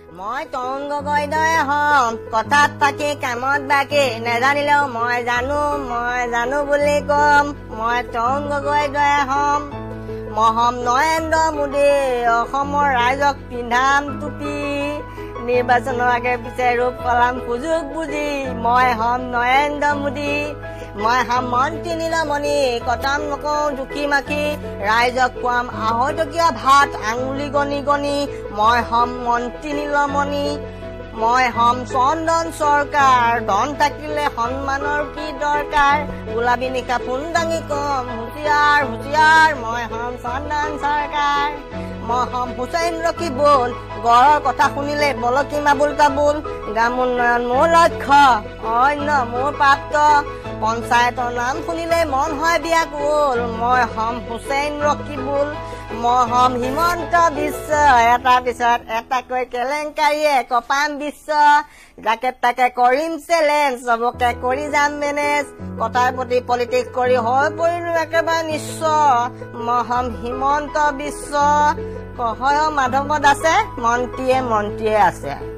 মই তৰুণ গগৈদৰে হম কথাত পাখি কামত বাকী নেজানিলেও মই জানো বুলি কম মই তৰুণ গগৈদৰে হম মই হম নৰেন্দ্ৰ মোদী অসমৰ ৰাইজক পিন্ধাম টুপি নিৰ্বাচনৰ আগে পিছে ৰূপ সলাম সুযোগ বুজি মই হম নৰেন্দ্ৰ মোদী মই হম মন্ত্ৰী নীলমণি কটাম নকওঁ জুখি মাখি ৰাইজক খুৱাম আঢ়ৈটকীয়া ভাত আঙুলি গণি গণি মই হম মন্ত্ৰী নীলমণি মই হম চন্দন চৰকাৰ ধন থাকিলে সন্মানৰ কি দৰকাৰ গোলাবী নিশা ফোন দাঙি কম হুঁচিয়াৰ হুঁচিয়াৰ মই হম চন্দন চৰকাৰ মই হম হুছেইন ৰকিবুল গড়ৰ কথা শুনিলে বলকি মাবুল কাবুল গ্ৰাম উন্নয়ন মোৰ লক্ষ্য অন্য মোৰ প্ৰাপ্ত পঞ্চায়তৰ নাম শুনিলে মন হয় ব্যাকুল মই হম হুছেইন ৰকিবুল মই হম হিমন্ত বিশ্ব এটা পিছত এটাকৈ কেলেংকাৰীয়ে কপাম বিশ্ব যাকে তাকে কৰিম চেলেঞ্জ চবকে কৰি যাম মেনেজ কথাৰ প্ৰতি পলিটিক্স কৰি হৈ পৰিলো একেবাৰে নিশ্চয় মই হম হিমন্ত বিশ্ব কহয় মাধৱ দাসে মন্ত্ৰীয়ে আছে